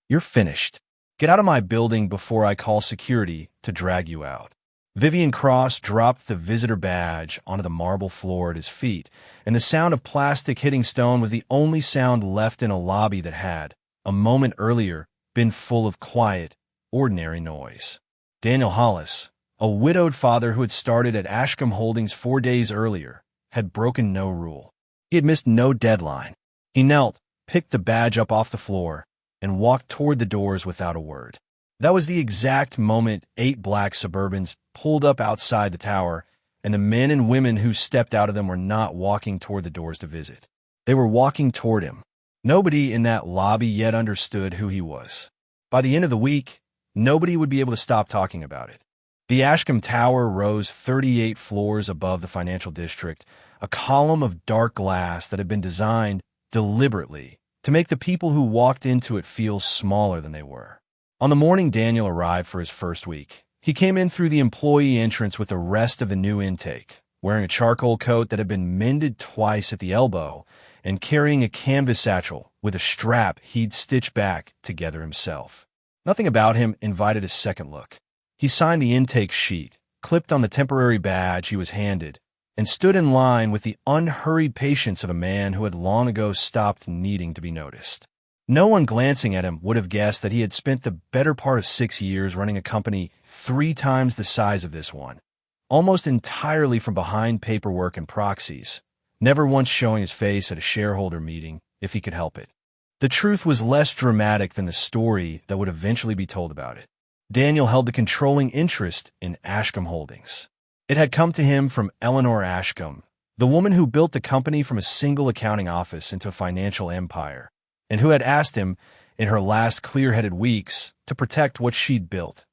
You're finished. Get out of my building before I call security to drag you out." Vivian Cross dropped the visitor badge onto the marble floor at his feet, and the sound of plastic hitting stone was the only sound left in a lobby that had, a moment earlier, been full of quiet, ordinary noise. Daniel Hollis, a widowed father who had started at Ashcombe Holdings 4 days earlier, had broken no rule. He had missed no deadline. He knelt, picked the badge up off the floor, and walked toward the doors without a word. That was the exact moment 8 black Suburbans pulled up outside the tower, and the men and women who stepped out of them were not walking toward the doors to visit. They were walking toward him. Nobody in that lobby yet understood who he was. By the end of the week, nobody would be able to stop talking about it. The Ashcombe Tower rose 38 floors above the financial district, a column of dark glass that had been designed deliberately to make the people who walked into it feel smaller than they were. On the morning Daniel arrived for his first week, he came in through the employee entrance with the rest of the new intake, wearing a charcoal coat that had been mended twice at the elbow and carrying a canvas satchel with a strap he'd stitched back together himself. Nothing about him invited a second look. He signed the intake sheet, clipped on the temporary badge he was handed, and stood in line with the unhurried patience of a man who had long ago stopped needing to be noticed. No one glancing at him would have guessed that he had spent the better part of 6 years running a company 3 times the size of this one, almost entirely from behind paperwork and proxies, never once showing his face at a shareholder meeting if he could help it. The truth was less dramatic than the story that would eventually be told about it. Daniel held the controlling interest in Ashcombe Holdings. It had come to him from Eleanor Ashcombe, the woman who built the company from a single accounting office into a financial empire, and who had asked him, in her last clear-headed weeks, to protect what she'd built.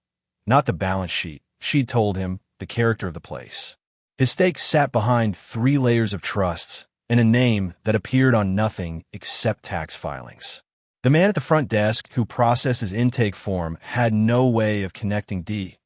Not the balance sheet, she'd told him, the character of the place. His stake sat behind 3 layers of trusts and a name that appeared on nothing except tax filings. The man at the front desk who processed his intake form had no way of connecting D.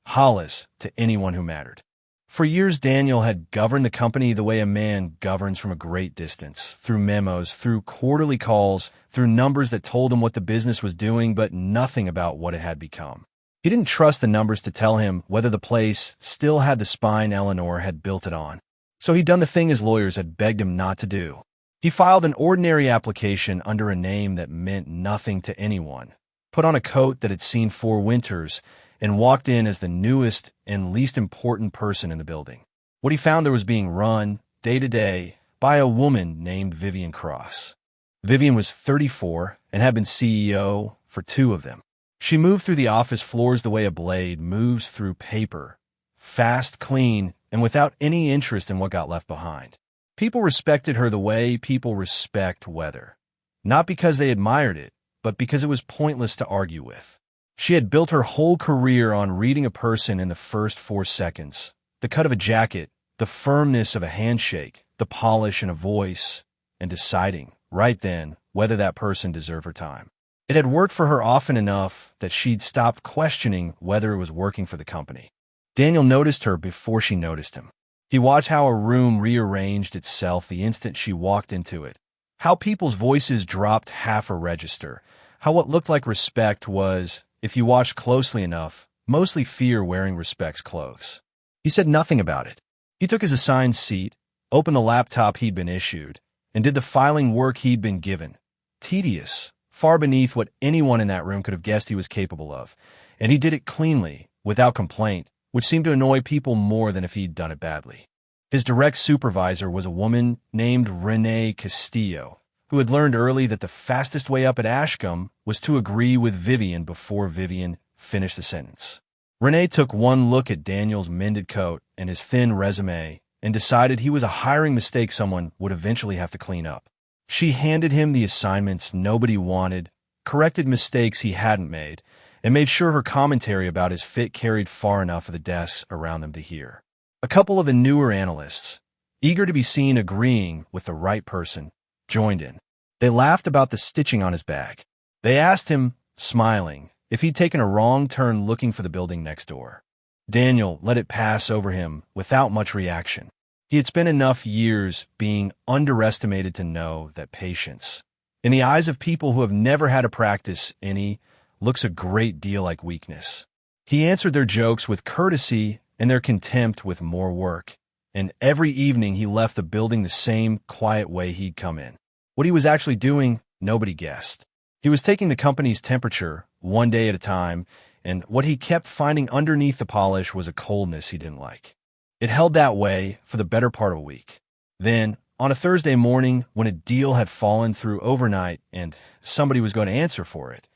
Hollis to anyone who mattered. For years, Daniel had governed the company the way a man governs from a great distance, through memos, through quarterly calls, through numbers that told him what the business was doing, but nothing about what it had become. He didn't trust the numbers to tell him whether the place still had the spine Eleanor had built it on. So he'd done the thing his lawyers had begged him not to do. He filed an ordinary application under a name that meant nothing to anyone, put on a coat that had seen 4 winters, and walked in as the newest and least important person in the building. What he found there was being run, day to day, by a woman named Vivian Cross. Vivian was 34 and had been CEO for 2 of them. She moved through the office floors the way a blade moves through paper, fast, clean, and without any interest in what got left behind. People respected her the way people respect weather, not because they admired it, but because it was pointless to argue with. She had built her whole career on reading a person in the first 4 seconds, the cut of a jacket, the firmness of a handshake, the polish in a voice, and deciding, right then, whether that person deserved her time. It had worked for her often enough that she'd stopped questioning whether it was working for the company. Daniel noticed her before she noticed him. He watched how a room rearranged itself the instant she walked into it, how people's voices dropped half a register, how what looked like respect was, if you watched closely enough, mostly fear wearing respect's clothes. He said nothing about it. He took his assigned seat, opened the laptop he'd been issued, and did the filing work he'd been given. Tedious, far beneath what anyone in that room could have guessed he was capable of, and he did it cleanly, without complaint, which seemed to annoy people more than if he'd done it badly. His direct supervisor was a woman named Renee Castillo, who had learned early that the fastest way up at Ashcombe was to agree with Vivian before Vivian finished the sentence. Renee took one look at Daniel's mended coat and his thin resume and decided he was a hiring mistake someone would eventually have to clean up. She handed him the assignments nobody wanted, corrected mistakes he hadn't made, and made sure her commentary about his fit carried far enough for the desks around them to hear. A couple of the newer analysts, eager to be seen agreeing with the right person, joined in. They laughed about the stitching on his bag. They asked him, smiling, if he'd taken a wrong turn looking for the building next door. Daniel let it pass over him without much reaction. He had spent enough years being underestimated to know that patience, In the eyes of people who have never had to practice any, looks a great deal like weakness. He answered their jokes with courtesy and their contempt with more work, and every evening he left the building the same quiet way he'd come in. What he was actually doing, nobody guessed. He was taking the company's temperature, one day at a time, and what he kept finding underneath the polish was a coldness he didn't like. It held that way for the better part of a week. Then, on a Thursday morning, when a deal had fallen through overnight and somebody was going to answer for it,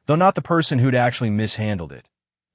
though not the person who'd actually mishandled it,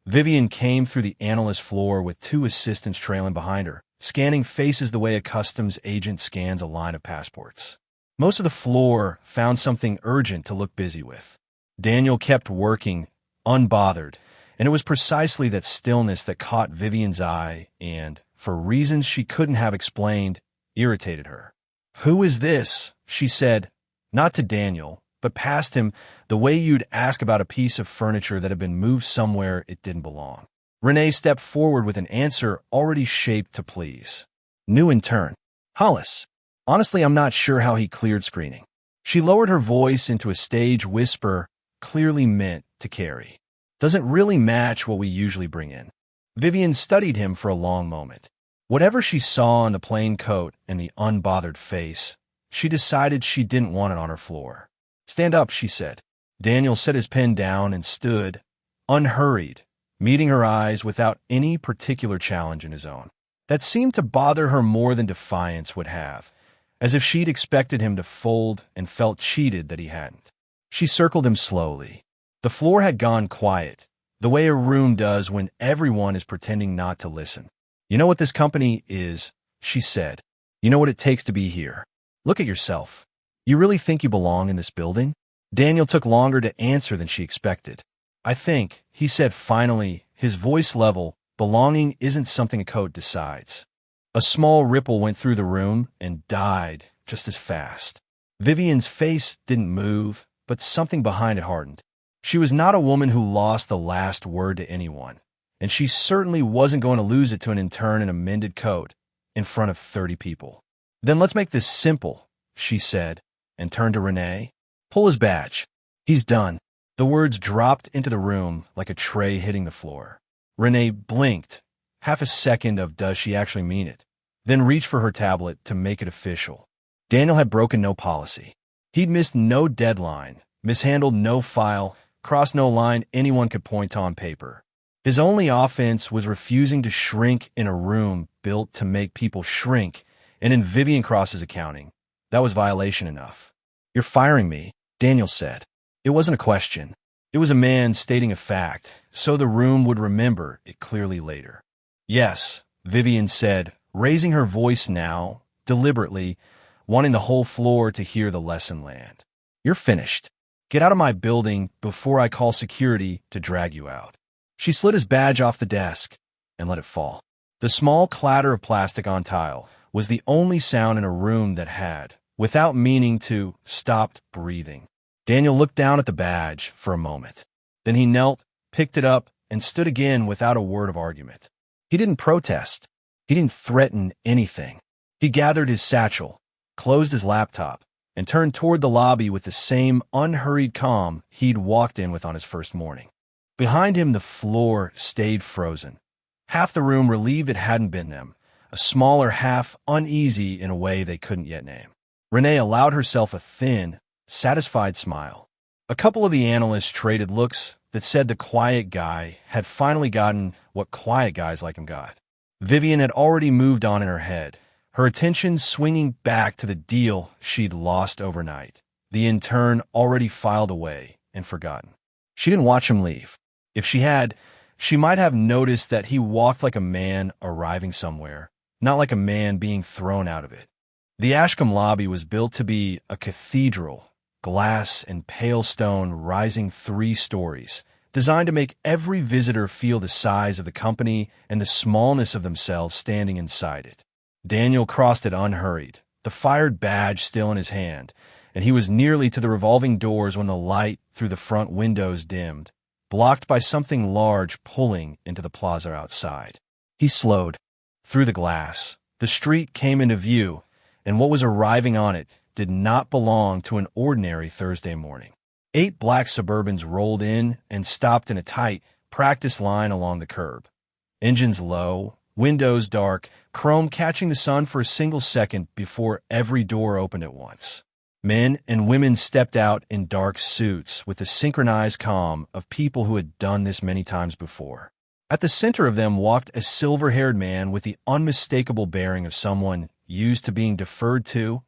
Vivian came through the analyst floor with two assistants trailing behind her, scanning faces the way a customs agent scans a line of passports. Most of the floor found something urgent to look busy with. Daniel kept working, unbothered, and it was precisely that stillness that caught Vivian's eye and, for reasons she couldn't have explained, irritated her. "Who is this?" she said, not to Daniel, but past him, the way you'd ask about a piece of furniture that had been moved somewhere it didn't belong. Renee stepped forward with an answer already shaped to please. "New intern. Hollis. Honestly, I'm not sure how he cleared screening." She lowered her voice into a stage whisper, clearly meant to carry. "Doesn't really match what we usually bring in." Vivian studied him for a long moment. Whatever she saw in the plain coat and the unbothered face, she decided she didn't want it on her floor. "Stand up," she said. Daniel set his pen down and stood, unhurried, meeting her eyes without any particular challenge in his own. That seemed to bother her more than defiance would have, as if she'd expected him to fold and felt cheated that he hadn't. She circled him slowly. The floor had gone quiet, the way a room does when everyone is pretending not to listen. "You know what this company is," she said. "You know what it takes to be here. Look at yourself. You really think you belong in this building?" Daniel took longer to answer than she expected. "I think," he said finally, his voice level, "belonging isn't something a coat decides." A small ripple went through the room and died just as fast. Vivian's face didn't move, but something behind it hardened. She was not a woman who lost the last word to anyone, and she certainly wasn't going to lose it to an intern in a mended coat in front of 30 people. "Then let's make this simple," she said, and turned to Renee. "Pull his badge. He's done." The words dropped into the room like a tray hitting the floor. Renee blinked, half a second of does she actually mean it, then reached for her tablet to make it official. Daniel had broken no policy. He'd missed no deadline, mishandled no file, crossed no line anyone could point to on paper. His only offense was refusing to shrink in a room built to make people shrink, and in Vivian Cross's accounting, that was violation enough. "You're firing me," Daniel said. It wasn't a question. It was a man stating a fact, so the room would remember it clearly later. "Yes," Vivian said, raising her voice now, deliberately, wanting the whole floor to hear the lesson land. "You're finished. Get out of my building before I call security to drag you out." She slid his badge off the desk and let it fall. The small clatter of plastic on tile was the only sound in a room that had, without meaning to, stopped breathing. Daniel looked down at the badge for a moment. Then he knelt, picked it up, and stood again without a word of argument. He didn't protest. He didn't threaten anything. He gathered his satchel, closed his laptop, and turned toward the lobby with the same unhurried calm he'd walked in with on his first morning. Behind him, the floor stayed frozen. Half the room relieved it hadn't been them, a smaller half uneasy in a way they couldn't yet name. Renee allowed herself a thin, satisfied smile. A couple of the analysts traded looks that said the quiet guy had finally gotten what quiet guys like him got. Vivian had already moved on in her head, her attention swinging back to the deal she'd lost overnight, the intern already filed away and forgotten. She didn't watch him leave. If she had, she might have noticed that he walked like a man arriving somewhere, not like a man being thrown out of it. The Ashcombe lobby was built to be a cathedral, glass and pale stone rising 3 stories, designed to make every visitor feel the size of the company and the smallness of themselves standing inside it. Daniel crossed it unhurried, the fired badge still in his hand, and he was nearly to the revolving doors when the light through the front windows dimmed, blocked by something large pulling into the plaza outside. He slowed. Through the glass, the street came into view, and what was arriving on it did not belong to an ordinary Thursday morning. 8 black Suburbans rolled in and stopped in a tight, practice line along the curb. Engines low, windows dark, chrome catching the sun for a single second before every door opened at once. Men and women stepped out in dark suits with the synchronized calm of people who had done this many times before. At the center of them walked a silver-haired man with the unmistakable bearing of someone used to being deferred to,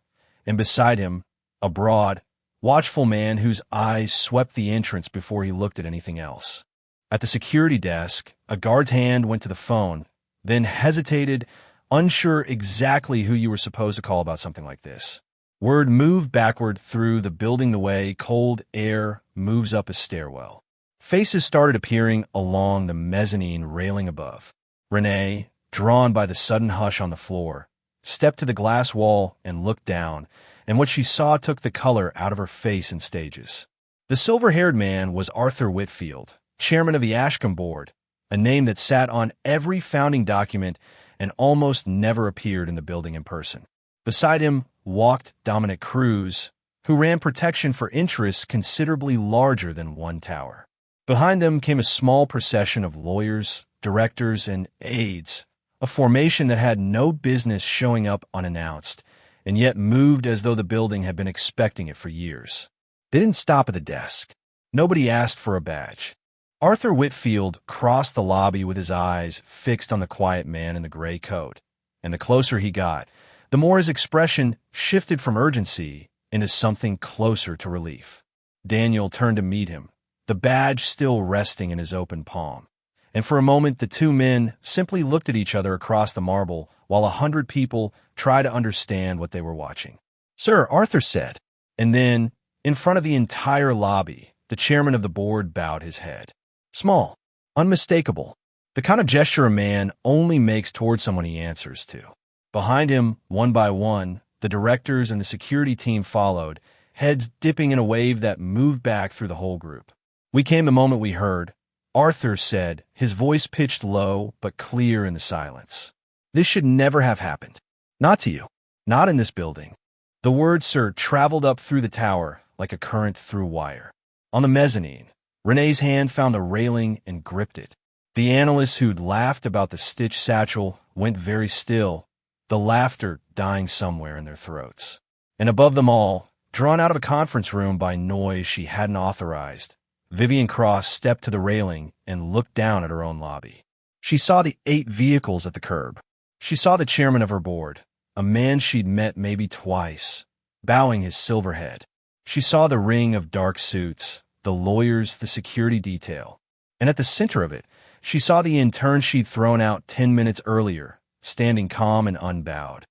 and beside him, a broad, watchful man whose eyes swept the entrance before he looked at anything else. At the security desk, a guard's hand went to the phone, then hesitated, unsure exactly who you were supposed to call about something like this. Word moved backward through the building the way cold air moves up a stairwell. Faces started appearing along the mezzanine railing above. Renee, drawn by the sudden hush on the floor, stepped to the glass wall and looked down, and what she saw took the color out of her face in stages. The silver-haired man was Arthur Whitfield, chairman of the Ashcombe Board, a name that sat on every founding document and almost never appeared in the building in person. Beside him walked Dominic Cruz, who ran protection for interests considerably larger than one tower. Behind them came a small procession of lawyers, directors, and aides, a formation that had no business showing up unannounced, and yet moved as though the building had been expecting it for years. They didn't stop at the desk. Nobody asked for a badge. Arthur Whitfield crossed the lobby with his eyes fixed on the quiet man in the gray coat, and the closer he got, the more his expression shifted from urgency into something closer to relief. Daniel turned to meet him, the badge still resting in his open palm. And for a moment, the two men simply looked at each other across the marble while 100 people tried to understand what they were watching. "Sir," Arthur said. And then, in front of the entire lobby, the chairman of the board bowed his head. Small, unmistakable, the kind of gesture a man only makes toward someone he answers to. Behind him, one by one, the directors and the security team followed, heads dipping in a wave that moved back through the whole group. "We came the moment we heard," Arthur said, his voice pitched low but clear in the silence. "This should never have happened. Not to you. Not in this building." The word "sir" traveled up through the tower like a current through wire. On the mezzanine, Renee's hand found a railing and gripped it. The analysts who'd laughed about the stitch satchel went very still, the laughter dying somewhere in their throats. And above them all, drawn out of a conference room by noise she hadn't authorized, Vivian Cross stepped to the railing and looked down at her own lobby. She saw the 8 vehicles at the curb. She saw the chairman of her board, a man she'd met maybe twice, bowing his silver head. She saw the ring of dark suits, the lawyers, the security detail. And at the center of it, she saw the intern she'd thrown out 10 minutes earlier, standing calm and unbowed,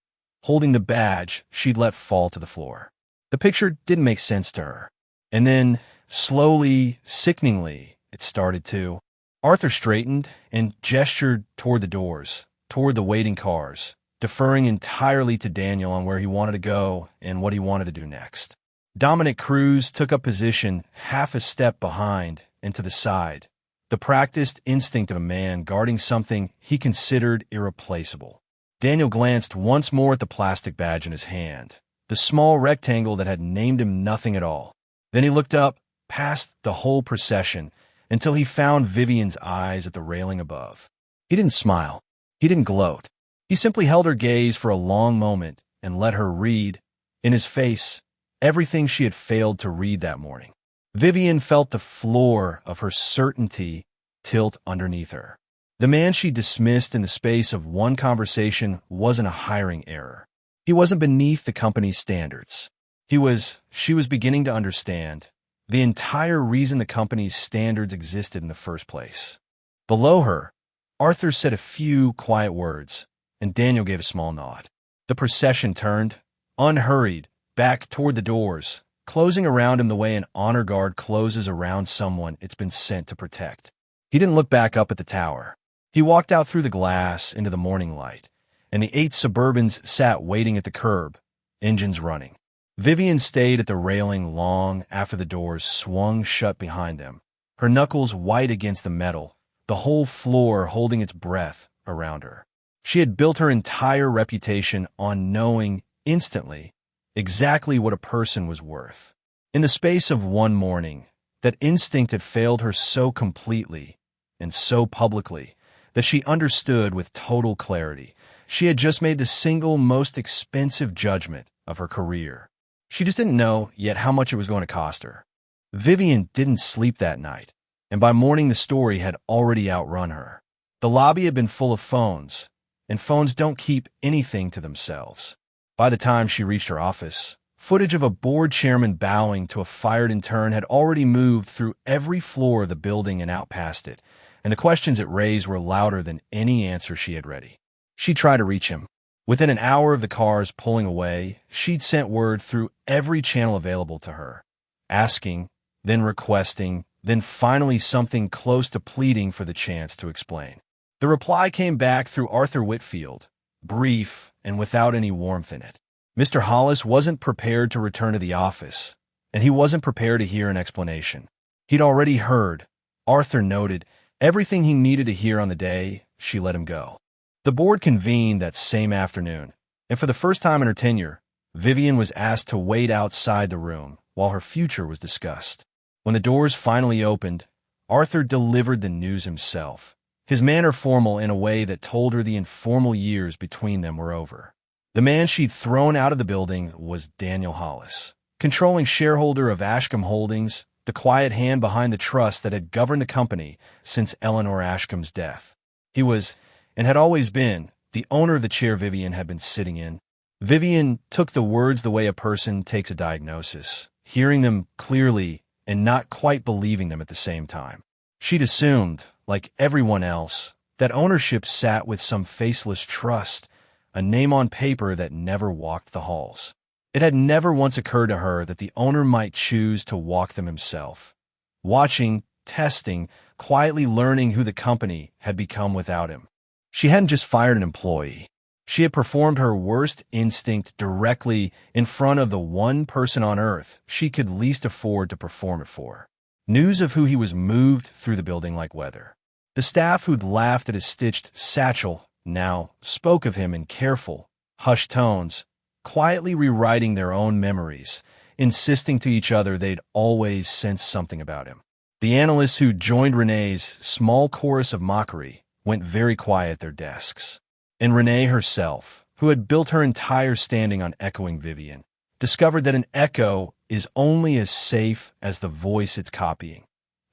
holding the badge she'd let fall to the floor. The picture didn't make sense to her. And then, slowly, sickeningly, it started to. Arthur straightened and gestured toward the doors, toward the waiting cars, deferring entirely to Daniel on where he wanted to go and what he wanted to do next. Dominic Cruz took up position half a step behind and to the side, the practiced instinct of a man guarding something he considered irreplaceable. Daniel glanced once more at the plastic badge in his hand, the small rectangle that had named him nothing at all. Then he looked up, past the whole procession, until he found Vivian's eyes at the railing above. He didn't smile. He didn't gloat. He simply held her gaze for a long moment and let her read, in his face, everything she had failed to read that morning. Vivian felt the floor of her certainty tilt underneath her. The man she dismissed in the space of one conversation wasn't a hiring error. He wasn't beneath the company's standards. She was beginning to understand, the entire reason the company's standards existed in the first place. Below her, Arthur said a few quiet words, and Daniel gave a small nod. The procession turned, unhurried, back toward the doors, closing around him the way an honor guard closes around someone it's been sent to protect. He didn't look back up at the tower. He walked out through the glass into the morning light, and the 8 Suburbans sat waiting at the curb, engines running. Vivian stayed at the railing long after the doors swung shut behind them, her knuckles white against the metal, the whole floor holding its breath around her. She had built her entire reputation on knowing, instantly, exactly what a person was worth. In the space of one morning, that instinct had failed her so completely and so publicly that she understood with total clarity. She had just made the single most expensive judgment of her career. She just didn't know yet how much it was going to cost her. Vivian didn't sleep that night, and by morning the story had already outrun her. The lobby had been full of phones, and phones don't keep anything to themselves. By the time she reached her office, footage of a board chairman bowing to a fired intern had already moved through every floor of the building and out past it, and the questions it raised were louder than any answer she had ready. She tried to reach him. Within an hour of the cars pulling away, she'd sent word through every channel available to her, asking, then requesting, then finally something close to pleading for the chance to explain. The reply came back through Arthur Whitfield, brief and without any warmth in it. Mr. Hollis wasn't prepared to return to the office, and he wasn't prepared to hear an explanation. He'd already heard, Arthur noted, everything he needed to hear on the day she let him go. The board convened that same afternoon, and for the first time in her tenure, Vivian was asked to wait outside the room while her future was discussed. When the doors finally opened, Arthur delivered the news himself, his manner formal in a way that told her the informal years between them were over. The man she'd thrown out of the building was Daniel Hollis, controlling shareholder of Ashcombe Holdings, the quiet hand behind the trust that had governed the company since Eleanor Ashcombe's death. He was, and had always been, the owner of the chair Vivian had been sitting in. Vivian took the words the way a person takes a diagnosis, hearing them clearly and not quite believing them at the same time. She'd assumed, like everyone else, that ownership sat with some faceless trust, a name on paper that never walked the halls. It had never once occurred to her that the owner might choose to walk them himself, watching, testing, quietly learning who the company had become without him. She hadn't just fired an employee. She had performed her worst instinct directly in front of the one person on earth she could least afford to perform it for. News of who he was moved through the building like weather. The staff who'd laughed at his stitched satchel now spoke of him in careful, hushed tones, quietly rewriting their own memories, insisting to each other they'd always sensed something about him. The analysts who joined Renee's small chorus of mockery went very quiet at their desks. And Renee herself, who had built her entire standing on echoing Vivian, discovered that an echo is only as safe as the voice it's copying,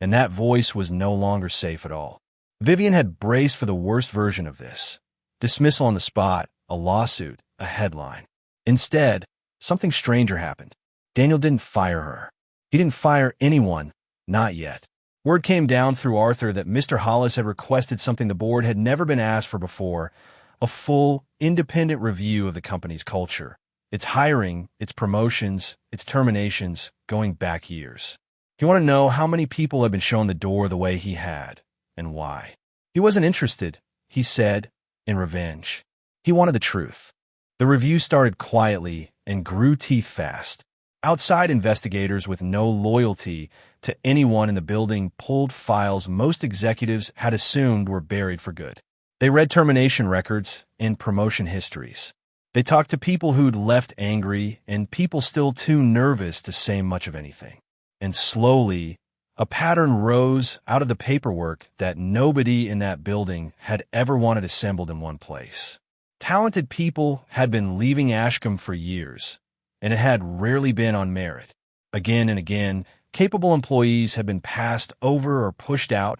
and that voice was no longer safe at all. Vivian had braced for the worst version of this. Dismissal on the spot, a lawsuit, a headline. Instead, something stranger happened. Daniel didn't fire her. He didn't fire anyone, not yet. Word came down through Arthur that Mr. Hollis had requested something the board had never been asked for before, a full, independent review of the company's culture, its hiring, its promotions, its terminations, going back years. He wanted to know how many people had been shown the door the way he had, and why. He wasn't interested, he said, in revenge. He wanted the truth. The review started quietly and grew teeth fast. Outside investigators with no loyalty to anyone in the building pulled files most executives had assumed were buried for good. They read termination records and promotion histories. They talked to people who'd left angry and people still too nervous to say much of anything. And slowly, a pattern rose out of the paperwork that nobody in that building had ever wanted assembled in one place. Talented people had been leaving Ashcombe for years, and it had rarely been on merit. Again and again, capable employees had been passed over or pushed out,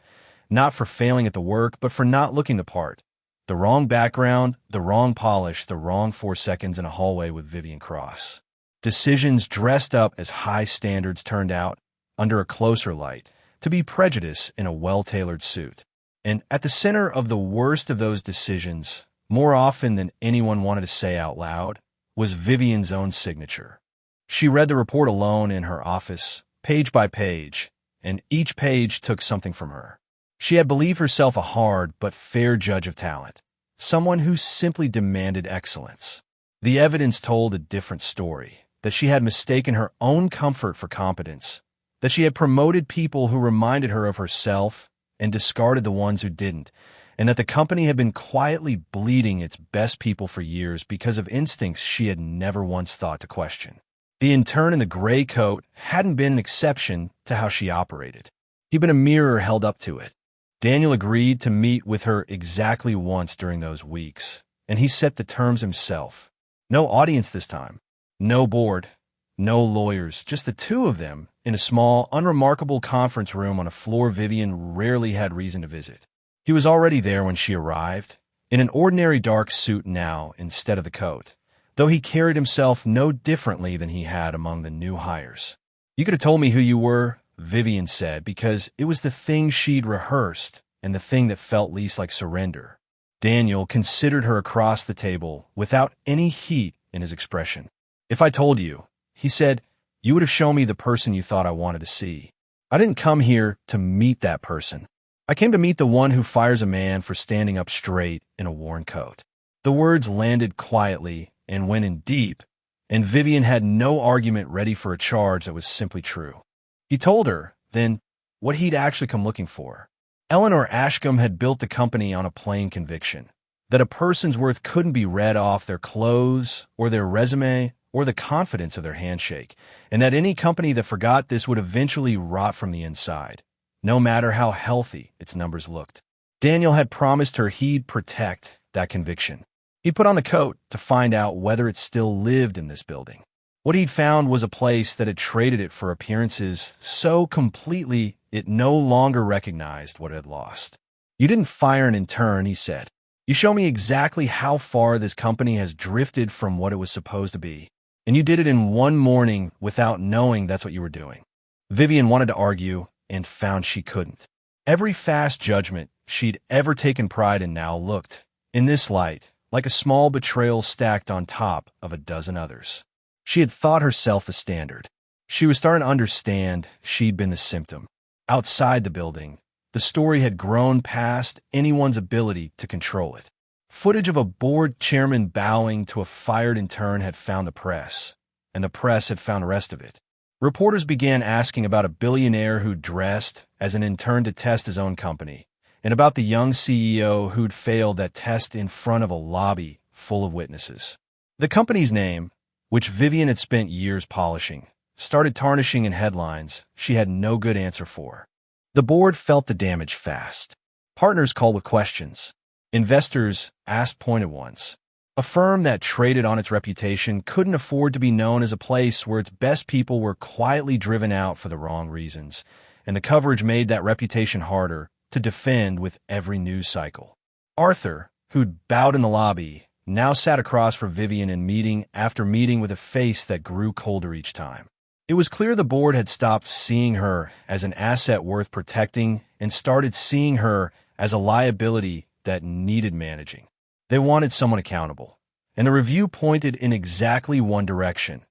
not for failing at the work, but for not looking the part. The wrong background, the wrong polish, the wrong 4 seconds in a hallway with Vivian Cross. Decisions dressed up as high standards turned out, under a closer light, to be prejudice in a well-tailored suit. And at the center of the worst of those decisions, more often than anyone wanted to say out loud, was Vivian's own signature. She read the report alone in her office, page by page, and each page took something from her. She had believed herself a hard but fair judge of talent, someone who simply demanded excellence. The evidence told a different story, that she had mistaken her own comfort for competence, that she had promoted people who reminded her of herself and discarded the ones who didn't, and that the company had been quietly bleeding its best people for years because of instincts she had never once thought to question. The intern in the gray coat hadn't been an exception to how she operated. He'd been a mirror held up to it. Daniel agreed to meet with her exactly once during those weeks, and he set the terms himself. No audience this time. No board. No lawyers. Just the two of them in a small, unremarkable conference room on a floor Vivian rarely had reason to visit. He was already there when she arrived, in an ordinary dark suit now instead of the coat, though he carried himself no differently than he had among the new hires. "You could have told me who you were," Vivian said, because it was the thing she'd rehearsed and the thing that felt least like surrender. Daniel considered her across the table without any heat in his expression. "If I told you," he said, "you would have shown me the person you thought I wanted to see. I didn't come here to meet that person. I came to meet the one who fires a man for standing up straight in a worn coat." The words landed quietly and went in deep, and Vivian had no argument ready for a charge that was simply true. He told her, then, what he'd actually come looking for. Eleanor Ashcombe had built the company on a plain conviction that a person's worth couldn't be read off their clothes or their resume or the confidence of their handshake, and that any company that forgot this would eventually rot from the inside, no matter how healthy its numbers looked. Daniel had promised her he'd protect that conviction. He'd put on the coat to find out whether it still lived in this building. What he'd found was a place that had traded it for appearances so completely it no longer recognized what it had lost. "You didn't fire an intern," he said. "You show me exactly how far this company has drifted from what it was supposed to be. And you did it in one morning without knowing that's what you were doing." Vivian wanted to argue and found she couldn't. Every fast judgment she'd ever taken pride in now looked, in this light, like a small betrayal stacked on top of a dozen others. She had thought herself the standard. She was starting to understand she'd been the symptom. Outside the building, the story had grown past anyone's ability to control it. Footage of a board chairman bowing to a fired intern had found the press, and the press had found the rest of it. Reporters began asking about a billionaire who'd dressed as an intern to test his own company, and about the young CEO who'd failed that test in front of a lobby full of witnesses. The company's name, which Vivian had spent years polishing, started tarnishing in headlines she had no good answer for. The board felt the damage fast. Partners called with questions. Investors asked pointed ones. A firm that traded on its reputation couldn't afford to be known as a place where its best people were quietly driven out for the wrong reasons, and the coverage made that reputation harder to defend with every news cycle. Arthur, who'd bowed in the lobby, now sat across from Vivian in meeting after meeting with a face that grew colder each time. It was clear the board had stopped seeing her as an asset worth protecting and started seeing her as a liability that needed managing. They wanted someone accountable, and the review pointed in exactly one direction,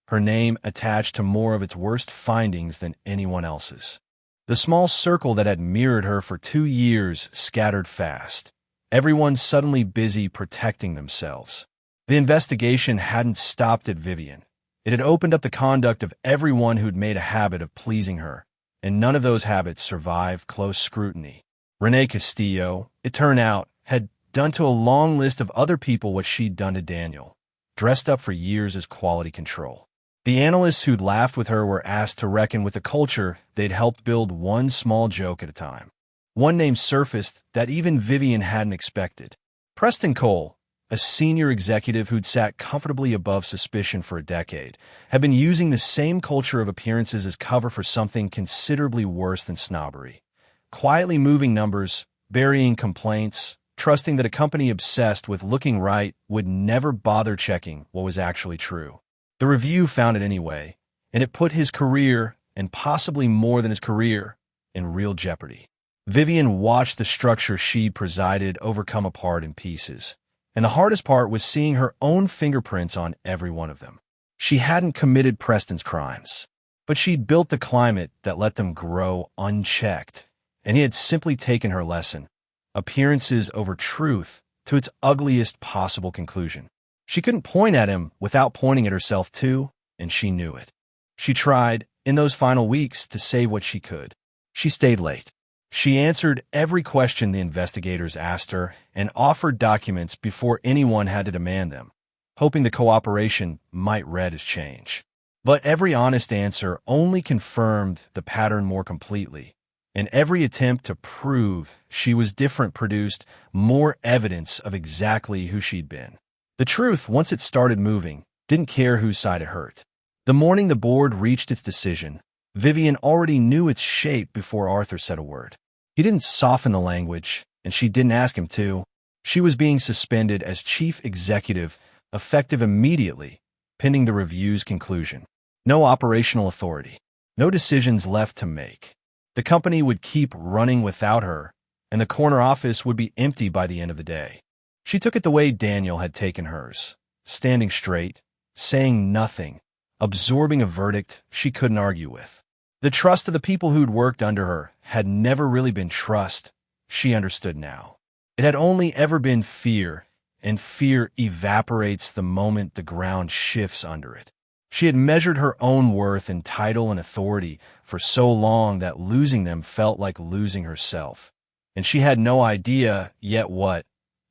her name attached to more of its worst findings than anyone else's. The small circle that had mirrored her for 2 years scattered fast, everyone suddenly busy protecting themselves. The investigation hadn't stopped at Vivian. It had opened up the conduct of everyone who'd made a habit of pleasing her, and none of those habits survived close scrutiny. Renee Castillo, it turned out, had done to a long list of other people what she'd done to Daniel, dressed up for years as quality control. The analysts who'd laughed with her were asked to reckon with the culture they'd helped build one small joke at a time. One name surfaced that even Vivian hadn't expected. Preston Cole, a senior executive who'd sat comfortably above suspicion for a decade, had been using the same culture of appearances as cover for something considerably worse than snobbery. Quietly moving numbers, burying complaints, trusting that a company obsessed with looking right would never bother checking what was actually true. The review found it anyway, and it put his career, and possibly more than his career, in real jeopardy. Vivian watched the structure she'd presided over come apart in pieces, and the hardest part was seeing her own fingerprints on every one of them. She hadn't committed Preston's crimes, but she'd built the climate that let them grow unchecked, and he had simply taken her lesson, appearances over truth, to its ugliest possible conclusion. She couldn't point at him without pointing at herself too, and she knew it. She tried, in those final weeks, to say what she could. She stayed late. She answered every question the investigators asked her and offered documents before anyone had to demand them, hoping the cooperation might read as change. But every honest answer only confirmed the pattern more completely, and every attempt to prove she was different produced more evidence of exactly who she'd been. The truth, once it started moving, didn't care whose side it hurt. The morning the board reached its decision, Vivian already knew its shape before Arthur said a word. He didn't soften the language, and she didn't ask him to. She was being suspended as chief executive, effective immediately, pending the review's conclusion. No operational authority. No decisions left to make. The company would keep running without her, and the corner office would be empty by the end of the day. She took it the way Daniel had taken hers, standing straight, saying nothing, absorbing a verdict she couldn't argue with. The trust of the people who'd worked under her had never really been trust, she understood now. It had only ever been fear, and fear evaporates the moment the ground shifts under it. She had measured her own worth in title and authority for so long that losing them felt like losing herself, and she had no idea yet what,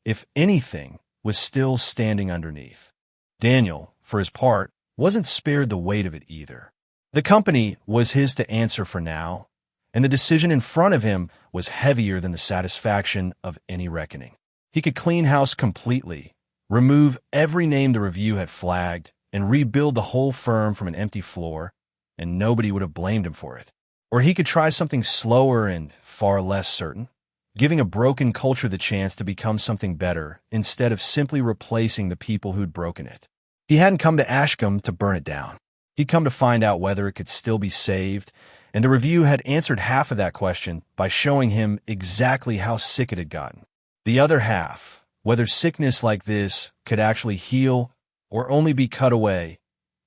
if anything, was still standing underneath. Daniel, for his part, wasn't spared the weight of it either. The company was his to answer for now, and the decision in front of him was heavier than the satisfaction of any reckoning. He could clean house completely, remove every name the review had flagged, and rebuild the whole firm from an empty floor, and nobody would have blamed him for it. Or he could try something slower and far less certain, giving a broken culture the chance to become something better instead of simply replacing the people who'd broken it. He hadn't come to Ashcombe to burn it down. He'd come to find out whether it could still be saved, and the review had answered half of that question by showing him exactly how sick it had gotten. The other half, whether sickness like this could actually heal or only be cut away,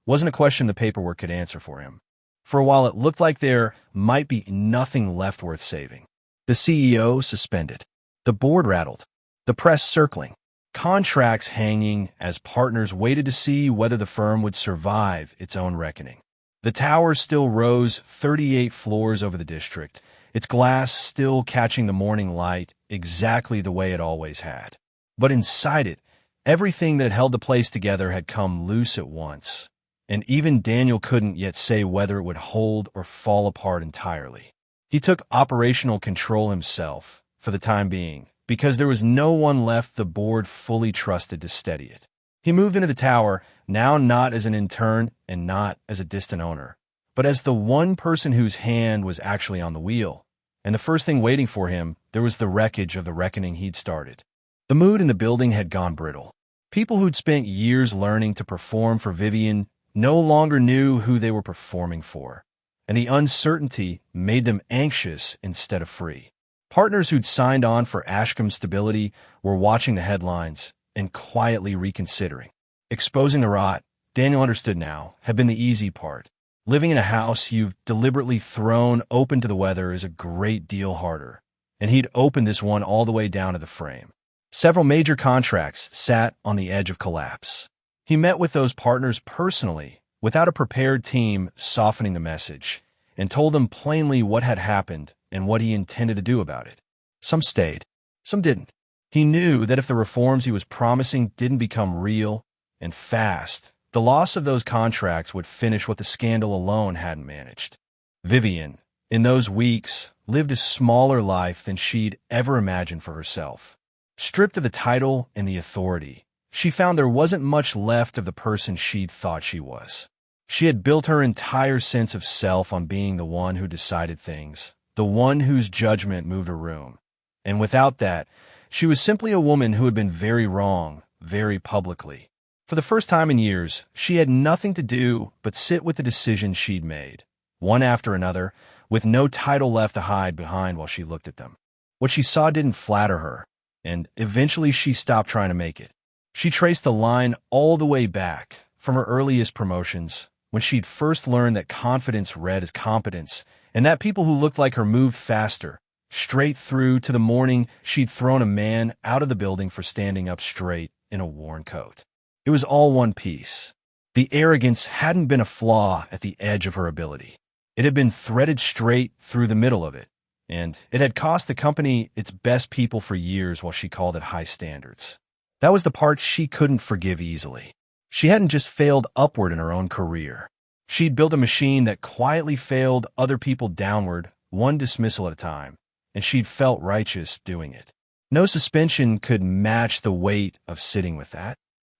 wasn't a question the paperwork could answer for him. For a while it looked like there might be nothing left worth saving. The CEO suspended. The board rattled. The press circling. Contracts hanging as partners waited to see whether the firm would survive its own reckoning. The tower still rose 38 floors over the district, its glass still catching the morning light exactly the way it always had. But inside it, everything that held the place together had come loose at once, and even Daniel couldn't yet say whether it would hold or fall apart entirely. He took operational control himself, for the time being, because there was no one left the board fully trusted to steady it. He moved into the tower, now not as an intern and not as a distant owner, but as the one person whose hand was actually on the wheel. And the first thing waiting for him, there was the wreckage of the reckoning he'd started. The mood in the building had gone brittle. People who'd spent years learning to perform for Vivian no longer knew who they were performing for, and the uncertainty made them anxious instead of free. Partners who'd signed on for Ashcombe's stability were watching the headlines and quietly reconsidering. Exposing the rot, Daniel understood now, had been the easy part. Living in a house you've deliberately thrown open to the weather is a great deal harder, and he'd opened this one all the way down to the frame. Several major contracts sat on the edge of collapse. He met with those partners personally, without a prepared team softening the message, and told them plainly what had happened and what he intended to do about it. Some stayed, some didn't. He knew that if the reforms he was promising didn't become real and fast, the loss of those contracts would finish what the scandal alone hadn't managed. Vivian, in those weeks, lived a smaller life than she'd ever imagined for herself. Stripped of the title and the authority, she found there wasn't much left of the person she'd thought she was. She had built her entire sense of self on being the one who decided things, the one whose judgment moved a room. And without that, she was simply a woman who had been very wrong, very publicly. For the first time in years, she had nothing to do but sit with the decisions she'd made, one after another, with no title left to hide behind while she looked at them. What she saw didn't flatter her, and eventually she stopped trying to make it. She traced the line all the way back, from her earliest promotions, when she'd first learned that confidence read as competence, and that people who looked like her moved faster, straight through to the morning she'd thrown a man out of the building for standing up straight in a worn coat. It was all one piece. The arrogance hadn't been a flaw at the edge of her ability. It had been threaded straight through the middle of it, and it had cost the company its best people for years while she called it high standards. That was the part she couldn't forgive easily. She hadn't just failed upward in her own career. She'd built a machine that quietly failed other people downward, one dismissal at a time, and she'd felt righteous doing it. No suspension could match the weight of sitting with that.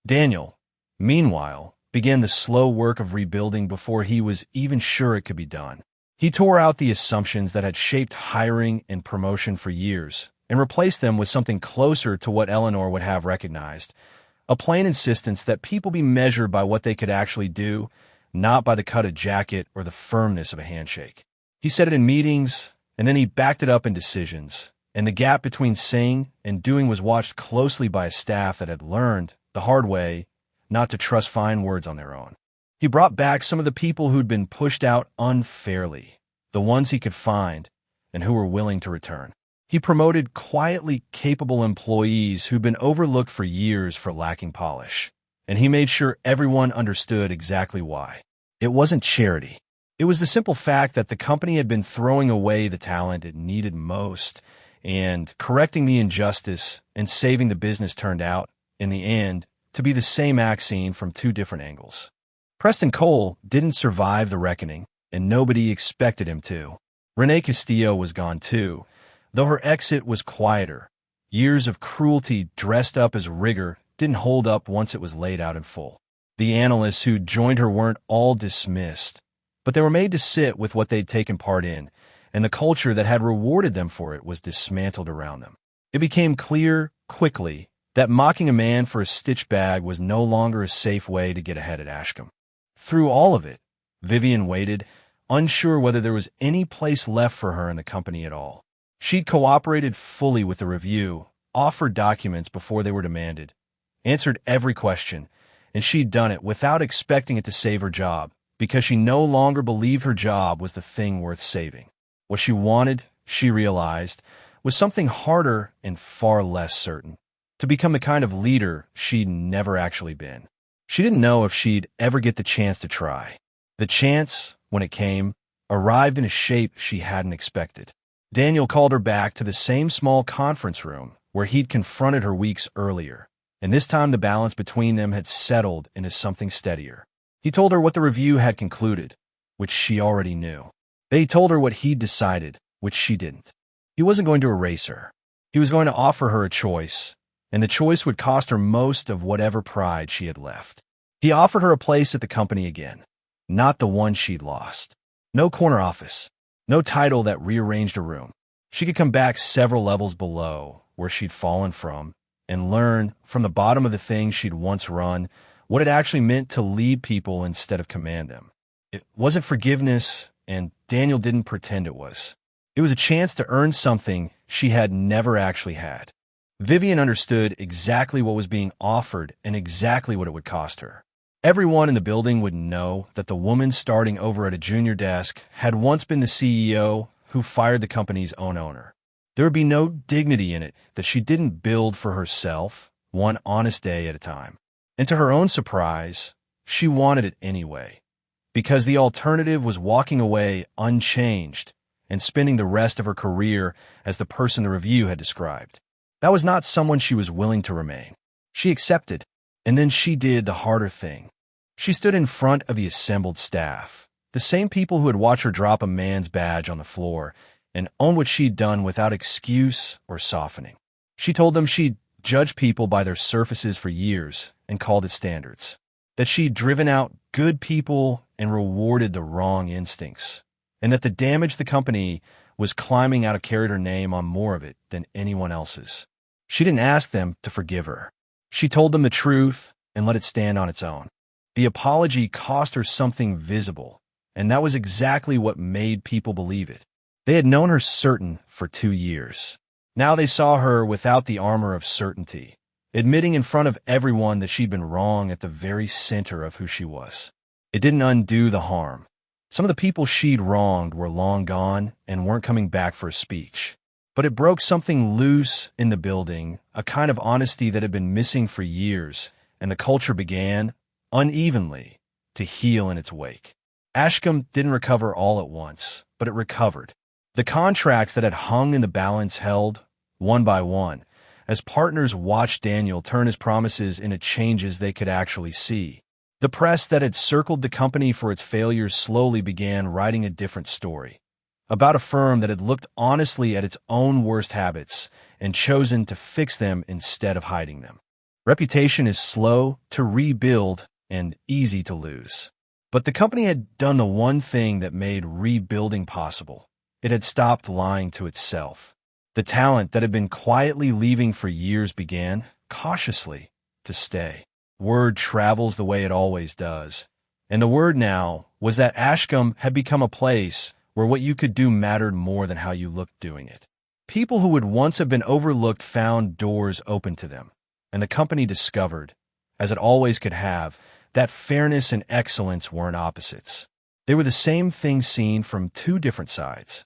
Daniel, meanwhile, began the slow work of rebuilding before he was even sure it could be done. He tore out the assumptions that had shaped hiring and promotion for years and replaced them with something closer to what Eleanor would have recognized, a plain insistence that people be measured by what they could actually do, not by the cut of jacket or the firmness of a handshake. He said it in meetings, and then he backed it up in decisions, and the gap between saying and doing was watched closely by a staff that had learned, the hard way, not to trust fine words on their own. He brought back some of the people who'd been pushed out unfairly, the ones he could find, and who were willing to return. He promoted quietly capable employees who'd been overlooked for years for lacking polish, and he made sure everyone understood exactly why. It wasn't charity. It was the simple fact that the company had been throwing away the talent it needed most, and correcting the injustice and saving the business turned out, in the end, to be the same act seen from two different angles. Preston Cole didn't survive the reckoning, and nobody expected him to. Renee Castillo was gone too, though her exit was quieter. Years of cruelty dressed up as rigor didn't hold up once it was laid out in full. The analysts who joined her weren't all dismissed, but they were made to sit with what they'd taken part in, and the culture that had rewarded them for it was dismantled around them. It became clear, quickly, that mocking a man for a stitch bag was no longer a safe way to get ahead at Ashcombe. Through all of it, Vivian waited, unsure whether there was any place left for her in the company at all. She'd cooperated fully with the review, offered documents before they were demanded, answered every question, and she'd done it without expecting it to save her job, because she no longer believed her job was the thing worth saving. What she wanted, she realized, was something harder and far less certain. To become the kind of leader she'd never actually been. She didn't know if she'd ever get the chance to try. The chance, when it came, arrived in a shape she hadn't expected. Daniel called her back to the same small conference room where he'd confronted her weeks earlier, and this time the balance between them had settled into something steadier. He told her what the review had concluded, which she already knew. They told her what he'd decided, which she didn't. He wasn't going to erase her. He was going to offer her a choice, and the choice would cost her most of whatever pride she had left. He offered her a place at the company again, not the one she'd lost. No corner office, no title that rearranged a room. She could come back several levels below where she'd fallen from and learn from the bottom of the things she'd once run what it actually meant to lead people instead of command them. It wasn't forgiveness, and Daniel didn't pretend it was. It was a chance to earn something she had never actually had. Vivian understood exactly what was being offered and exactly what it would cost her. Everyone in the building would know that the woman starting over at a junior desk had once been the CEO who fired the company's own owner. There would be no dignity in it that she didn't build for herself, one honest day at a time. And to her own surprise, she wanted it anyway, because the alternative was walking away unchanged and spending the rest of her career as the person the review had described. That was not someone she was willing to remain. She accepted, and then she did the harder thing. She stood in front of the assembled staff, the same people who had watched her drop a man's badge on the floor, and own what she'd done without excuse or softening. She told them she'd judged people by their surfaces for years and called it standards, that she'd driven out good people and rewarded the wrong instincts, and that the damage the company was climbing out of carried her name on more of it than anyone else's. She didn't ask them to forgive her. She told them the truth and let it stand on its own. The apology cost her something visible, and that was exactly what made people believe it. They had known her certain for 2 years. Now they saw her without the armor of certainty, admitting in front of everyone that she'd been wrong at the very center of who she was. It didn't undo the harm. Some of the people she'd wronged were long gone and weren't coming back for a speech. But it broke something loose in the building, a kind of honesty that had been missing for years, and the culture began, unevenly, to heal in its wake. Ashcombe didn't recover all at once, but it recovered. The contracts that had hung in the balance held, one by one, as partners watched Daniel turn his promises into changes they could actually see. The press that had circled the company for its failures slowly began writing a different story, about a firm that had looked honestly at its own worst habits and chosen to fix them instead of hiding them. Reputation is slow to rebuild and easy to lose. But the company had done the one thing that made rebuilding possible. It had stopped lying to itself. The talent that had been quietly leaving for years began, cautiously, to stay. Word travels the way it always does. And the word now was that Ashcombe had become a place where what you could do mattered more than how you looked doing it. People who would once have been overlooked found doors open to them, and the company discovered, as it always could have, that fairness and excellence weren't opposites. They were the same thing seen from two different sides.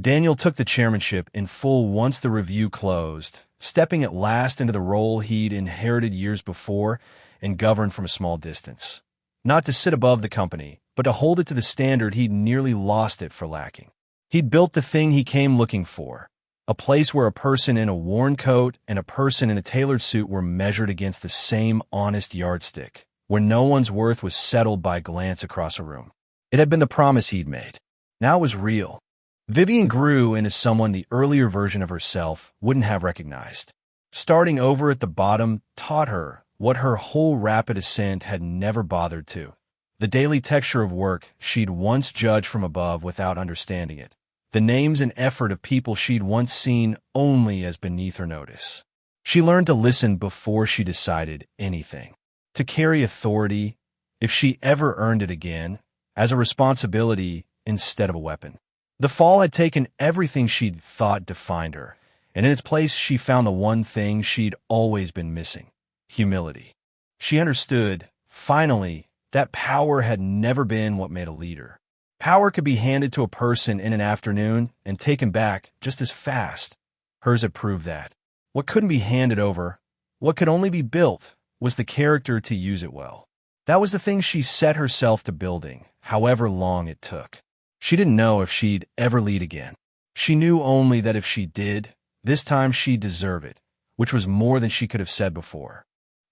Daniel took the chairmanship in full once the review closed, stepping at last into the role he'd inherited years before and governed from a small distance. Not to sit above the company, but to hold it to the standard he'd nearly lost it for lacking. He'd built the thing he came looking for, a place where a person in a worn coat and a person in a tailored suit were measured against the same honest yardstick, where no one's worth was settled by a glance across a room. It had been the promise he'd made. Now it was real. Vivian grew into someone the earlier version of herself wouldn't have recognized. Starting over at the bottom taught her what her whole rapid ascent had never bothered to. The daily texture of work she'd once judged from above without understanding it. The names and effort of people she'd once seen only as beneath her notice. She learned to listen before she decided anything. To carry authority, if she ever earned it again, as a responsibility instead of a weapon. The fall had taken everything she'd thought defined her, and in its place she found the one thing she'd always been missing: humility. She understood, finally, that power had never been what made a leader. Power could be handed to a person in an afternoon and taken back just as fast. Hers had proved that. What couldn't be handed over, what could only be built, was the character to use it well. That was the thing she set herself to building, however long it took. She didn't know if she'd ever lead again. She knew only that if she did, this time she'd deserve it, which was more than she could have said before.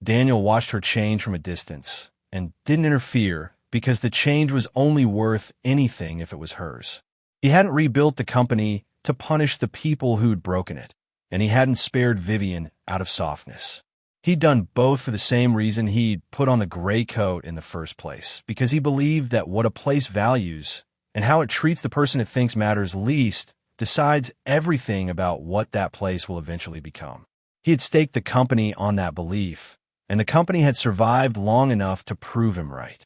Daniel watched her change from a distance and didn't interfere because the change was only worth anything if it was hers. He hadn't rebuilt the company to punish the people who'd broken it, and he hadn't spared Vivian out of softness. He'd done both for the same reason he'd put on the gray coat in the first place, because he believed that what a place values and how it treats the person it thinks matters least decides everything about what that place will eventually become. He had staked the company on that belief, and the company had survived long enough to prove him right.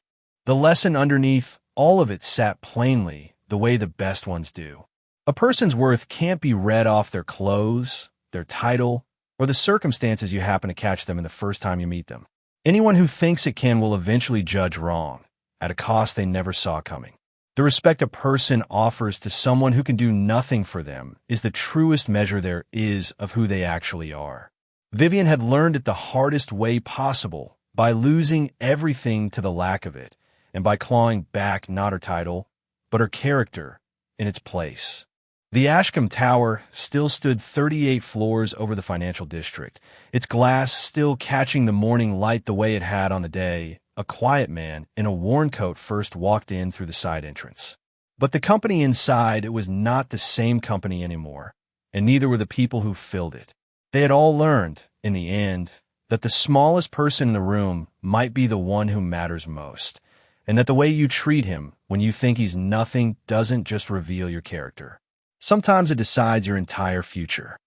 The lesson underneath all of it sat plainly the way the best ones do. A person's worth can't be read off their clothes, their title, or the circumstances you happen to catch them in the first time you meet them. Anyone who thinks it can will eventually judge wrong, at a cost they never saw coming. The respect a person offers to someone who can do nothing for them is the truest measure there is of who they actually are. Vivian had learned it the hardest way possible, by losing everything to the lack of it, and by clawing back not her title, but her character in its place. The Ashcombe Tower still stood 38 floors over the financial district, its glass still catching the morning light the way it had on the day a quiet man in a worn coat first walked in through the side entrance. But the company inside, it was not the same company anymore, and neither were the people who filled it. They had all learned, in the end, that the smallest person in the room might be the one who matters most, and that the way you treat him when you think he's nothing doesn't just reveal your character. Sometimes it decides your entire future.